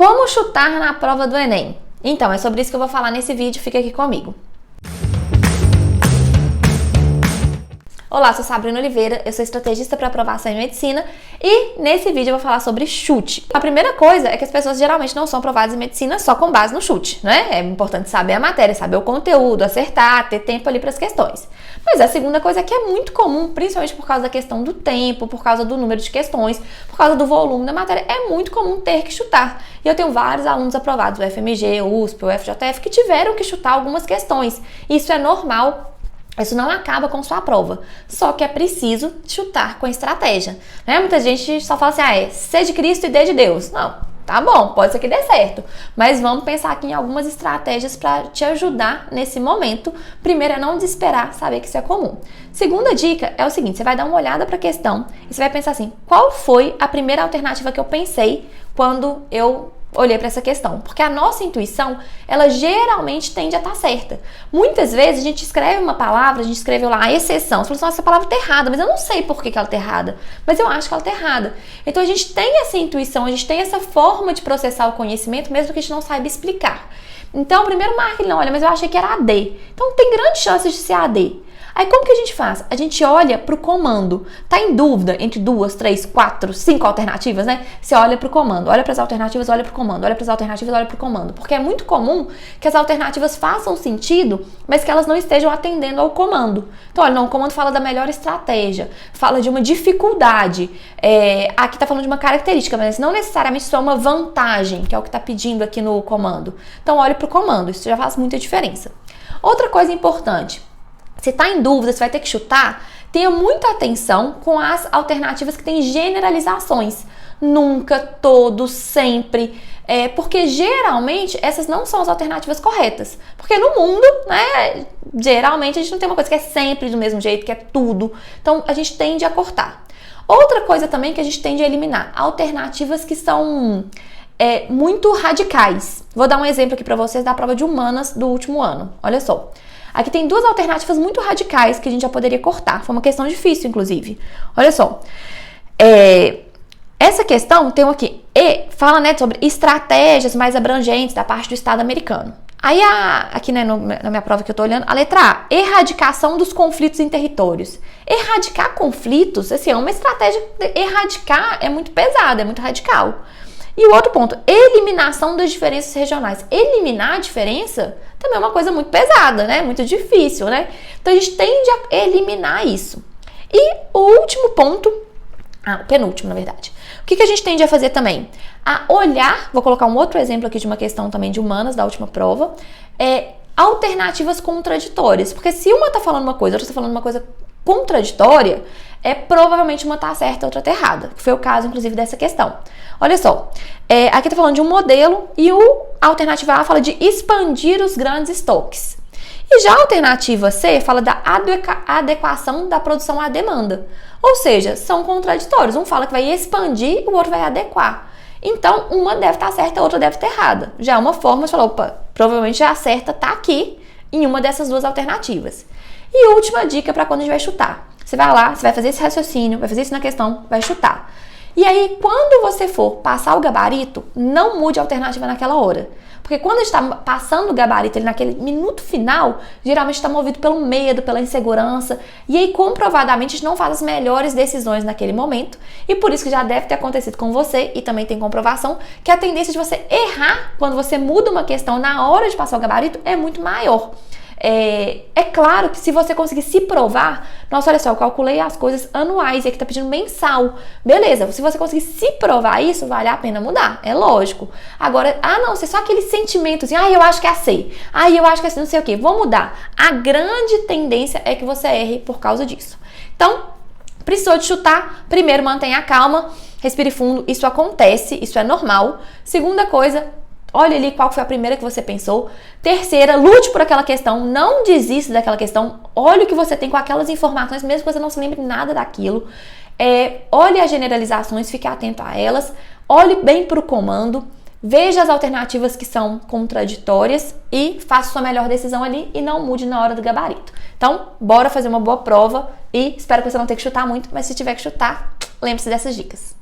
Como chutar na prova do Enem? Então, é sobre isso que eu vou falar nesse vídeo, fica aqui comigo. Olá, eu sou Sabrina Oliveira, eu sou estrategista para aprovação em medicina e nesse vídeo eu vou falar sobre chute. A primeira coisa é que as pessoas geralmente não são aprovadas em medicina só com base no chute, né? É importante saber a matéria, saber o conteúdo, acertar, ter tempo ali para as questões. Mas a segunda coisa é que é muito comum, principalmente por causa da questão do tempo, por causa do número de questões, por causa do volume da matéria, é muito comum ter que chutar. E eu tenho vários alunos aprovados do FMG, USP, UFJF, que tiveram que chutar algumas questões. Isso é normal. Isso não acaba com sua prova, só que é preciso chutar com estratégia, né? Muita gente só fala assim, C de Cristo e D de Deus. Não, tá bom, pode ser que dê certo, mas vamos pensar aqui em algumas estratégias para te ajudar nesse momento. Primeiro é não desesperar, saber que isso é comum. Segunda dica é o seguinte, você vai dar uma olhada para a questão e você vai pensar assim, qual foi a primeira alternativa que eu pensei quando eu olhei para essa questão, porque a nossa intuição, ela geralmente tende a estar certa. Muitas vezes a gente escreve uma palavra, a gente escreveu lá a exceção, você fala assim, nossa, essa palavra está errada, mas eu não sei por que ela está errada, mas eu acho que ela está errada. Então a gente tem essa intuição, a gente tem essa forma de processar o conhecimento, mesmo que a gente não saiba explicar. Então, primeiro marca ele, não, olha, mas eu achei que era AD. Então tem grandes chances de ser AD. Aí como que a gente faz? A gente olha para o comando. Tá em dúvida entre 2, 3, 4, 5 alternativas, né? Você olha para o comando, olha para as alternativas, olha para o comando, olha para as alternativas, olha para o comando. Porque é muito comum que as alternativas façam sentido, mas que elas não estejam atendendo ao comando. Então, olha, não, o comando fala da melhor estratégia, fala de uma dificuldade. Aqui tá falando de uma característica, mas não necessariamente isso é uma vantagem, que é o que tá pedindo aqui no comando. Então, olhe para o comando, isso já faz muita diferença. Outra coisa importante. Se está em dúvida, se vai ter que chutar, tenha muita atenção com as alternativas que têm generalizações. Nunca, todos, sempre. Porque geralmente essas não são as alternativas corretas. Porque no mundo, né, geralmente a gente não tem uma coisa que é sempre do mesmo jeito, que é tudo. Então a gente tende a cortar. Outra coisa também que a gente tende a eliminar, alternativas que são muito radicais. Vou dar um exemplo aqui para vocês da prova de humanas do último ano. Olha só. Aqui tem duas alternativas muito radicais que a gente já poderia cortar. Foi uma questão difícil, inclusive. Olha só. Essa questão tem aqui. Fala, né, sobre estratégias mais abrangentes da parte do Estado americano. Aí, aqui, né, na minha prova que eu tô olhando, a letra A, erradicação dos conflitos em territórios. Erradicar conflitos, assim, é uma estratégia. Erradicar é muito pesado, é muito radical. E o outro ponto, eliminação das diferenças regionais. Eliminar a diferença também é uma coisa muito pesada, né? Muito difícil, né? Então a gente tende a eliminar isso. E o último ponto, o penúltimo, na verdade. O que a gente tende a fazer também? A olhar, vou colocar um outro exemplo aqui de uma questão também de humanas da última prova, alternativas contraditórias. Porque se uma tá falando uma coisa, outra tá falando uma coisa contraditória, provavelmente uma tá certa e outra tá errada, que foi o caso, inclusive, dessa questão. Olha só, aqui tá falando de um modelo e a alternativa A fala de expandir os grandes estoques. E já a alternativa C fala da adequação da produção à demanda. Ou seja, são contraditórios. Um fala que vai expandir, o outro vai adequar. Então, uma deve estar certa, a outra deve estar errada. Já é uma forma de falar, opa, provavelmente a certa tá aqui em uma dessas duas alternativas. E última dica para quando a gente vai chutar. Você vai lá, você vai fazer esse raciocínio, vai fazer isso na questão, vai chutar. E aí, quando você for passar o gabarito, não mude a alternativa naquela hora. Porque quando a gente está passando o gabarito ali naquele minuto final, geralmente está movido pelo medo, pela insegurança. E aí, comprovadamente, a gente não faz as melhores decisões naquele momento. E por isso que já deve ter acontecido com você, e também tem comprovação, que a tendência de você errar quando você muda uma questão na hora de passar o gabarito é muito maior. É claro que se você conseguir se provar, nossa, olha só, eu calculei as coisas anuais e aqui tá pedindo mensal. Beleza, se você conseguir se provar isso, vale a pena mudar, é lógico. Agora, não, se é só aquele sentimento assim, eu acho que é assim, eu acho que é assim, não sei o que, vou mudar. A grande tendência é que você erre por causa disso. Então, precisou de chutar, primeiro mantenha a calma, respire fundo, isso acontece, isso é normal. Segunda coisa, olha ali qual foi a primeira que você pensou. Terceira, lute por aquela questão, não desista daquela questão. Olhe o que você tem com aquelas informações, mesmo que você não se lembre nada daquilo. Olhe as generalizações, fique atento a elas. Olhe bem para o comando. Veja as alternativas que são contraditórias e faça sua melhor decisão ali e não mude na hora do gabarito. Então, bora fazer uma boa prova e espero que você não tenha que chutar muito, mas se tiver que chutar, lembre-se dessas dicas.